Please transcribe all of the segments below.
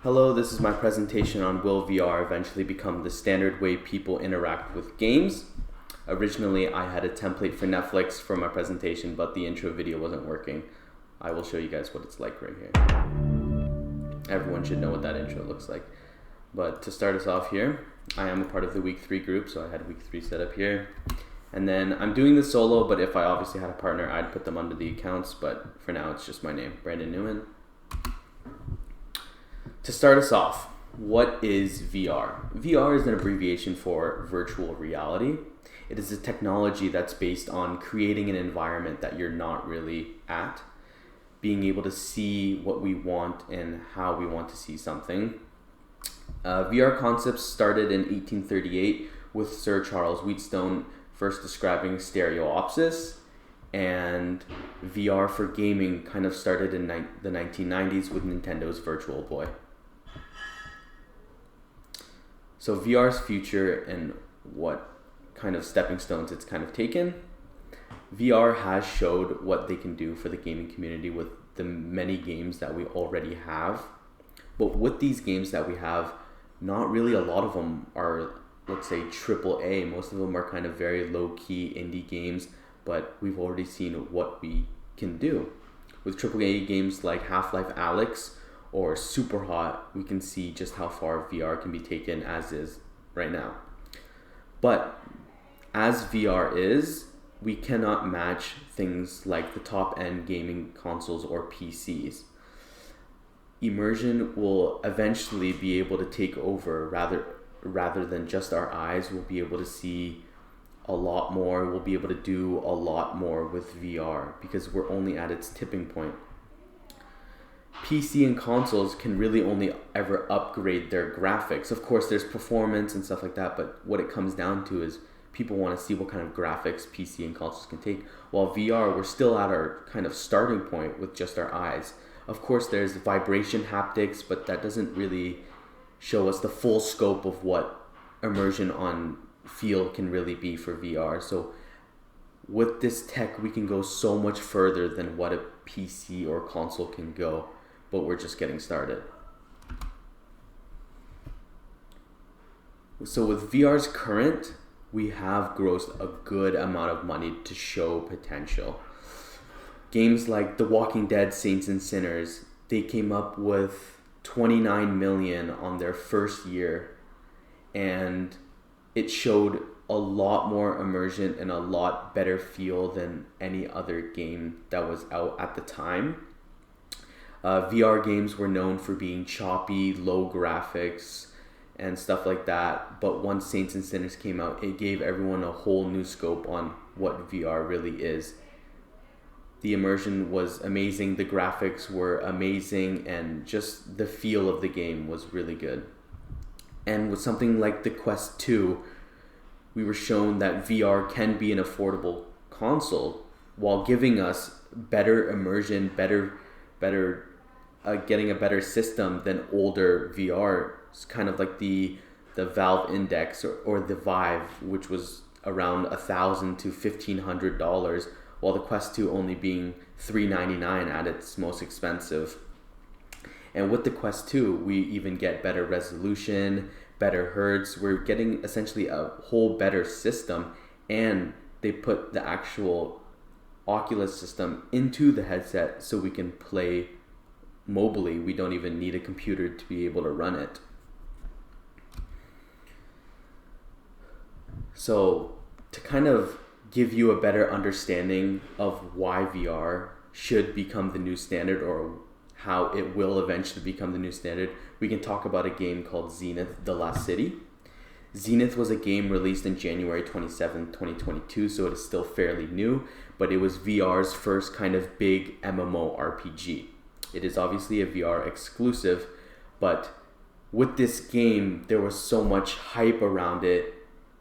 Hello, this is my presentation on will VR eventually become the standard way people interact with games. Originally, I had a template for Netflix for my presentation, but the intro video wasn't working. I will show you guys what it's like right here. Everyone should know what that intro looks like. But to start us off here, I am a part of the week 3 group, so I had week 3 set up here. And then I'm doing this solo, but if I obviously had a partner, I'd put them under the accounts, but for now it's just my name, Brandon Newman. To start us off, what is VR? VR is an abbreviation for virtual reality. It is a technology that's based on creating an environment that you're not really at, being able to see what we want and how we want to see something. VR concepts started in 1838 with Sir Charles Wheatstone first describing stereopsis, and VR for gaming kind of started in the 1990s with Nintendo's Virtual Boy. So VR's future and what kind of stepping stones it's kind of taken. VR has showed what they can do for the gaming community with the many games that we already have. But with these games that we have, not really a lot of them are, let's say, AAA. Most of them are kind of very low-key indie games, but we've already seen what we can do. With AAA games like Half-Life Alyx or Superhot, we can see just how far VR can be taken as is right now. But as VR is, we cannot match things like the top-end gaming consoles or PCs. Immersion will eventually be able to take over rather than just our eyes. We'll be able to see a lot more. We'll be able to do a lot more with VR because we're only at its tipping point. PC and consoles can really only ever upgrade their graphics. Of course, there's performance and stuff like that, but what it comes down to is people want to see what kind of graphics PC and consoles can take. While VR, we're still at our kind of starting point with just our eyes. Of course, there's vibration haptics, but that doesn't really show us the full scope of what immersion on field can really be for VR. So with this tech, we can go so much further than what a PC or console can go, but we're just getting started. So with VR's current, we have grossed a good amount of money to show potential. Games like The Walking Dead, Saints and Sinners, they came up with 29 million on their first year, and it showed a lot more immersion and a lot better feel than any other game that was out at the time. VR games were known for being choppy, low graphics, and stuff like that, but once Saints and Sinners came out, it gave everyone a whole new scope on what VR really is. The immersion was amazing, the graphics were amazing, and just the feel of the game was really good. And with something like the Quest 2, we were shown that VR can be an affordable console while giving us better immersion, getting a better system than older VR. It's kind of like the Valve Index or the Vive, which was around $1,000 to $1,500, while the Quest 2 only being $399 at its most expensive. And with the Quest 2, we even get better resolution, better hertz. We're getting essentially a whole better system, and they put the actual Oculus system into the headset so we can play mobily. We don't even need a computer to be able to run it. So to kind of give you a better understanding of why VR should become the new standard, or how it will eventually become the new standard, we can talk about a game called Zenith: The Last City. Zenith was a game released in January 27, 2022, so it is still fairly new, but it was VR's first kind of big MMORPG. It is obviously a VR exclusive, but with this game, there was so much hype around it,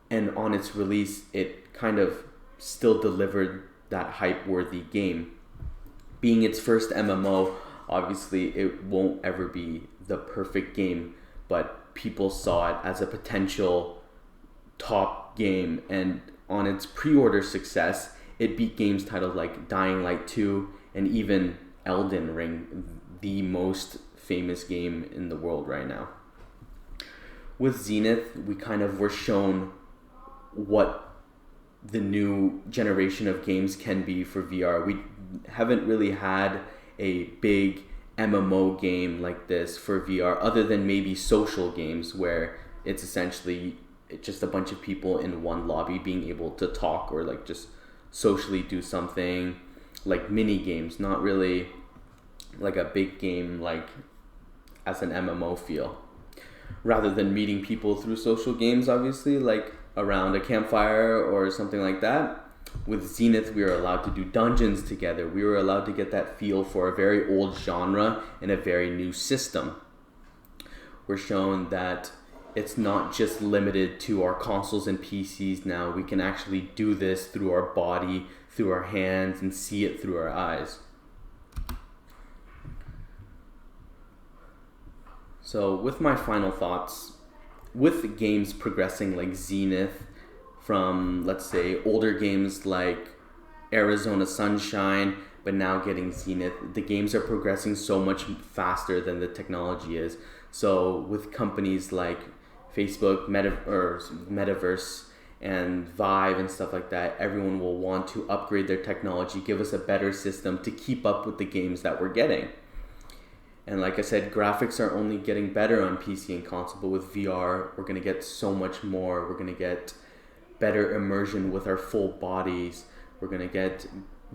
and on its release, it kind of still delivered that hype-worthy game. Being its first MMO, obviously it won't ever be the perfect game, but people saw it as a potential top game, and on its pre-order success, it beat games titled like Dying Light 2 and even Elden Ring, the most famous game in the world right now. With Zenith, we kind of were shown what the new generation of games can be for VR. We haven't really had a big MMO game like this for VR, other than maybe social games where it's essentially just a bunch of people in one lobby being able to talk or like just socially do something, like mini games, not really like a big game like as an MMO feel. Rather than meeting people through social games, obviously, like around a campfire or something like that. With Zenith, we were allowed to do dungeons together. We were allowed to get that feel for a very old genre and a very new system. We're shown that it's not just limited to our consoles and PCs now. We can actually do this through our body, through our hands, and see it through our eyes. So with my final thoughts, with games progressing like Zenith, from let's say older games like Arizona Sunshine, but now getting Zenith, the games are progressing so much faster than the technology is. So with companies like Facebook, Metaverse, and Vive and stuff like that, everyone will want to upgrade their technology, give us a better system to keep up with the games that we're getting. And like I said, graphics are only getting better on PC and console, but with VR, we're going to get so much more. We're going to get better immersion with our full bodies. We're going to get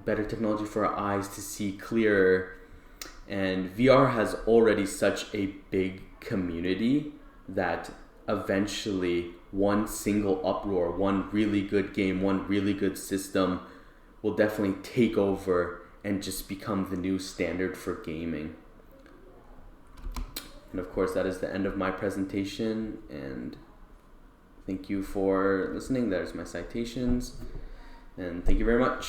better technology for our eyes to see clearer. And VR has already such a big community that eventually one single uproar, one really good game, one really good system will definitely take over and just become the new standard for gaming. And of course, that is the end of my presentation, and thank you for listening. There's my citations, and thank you very much.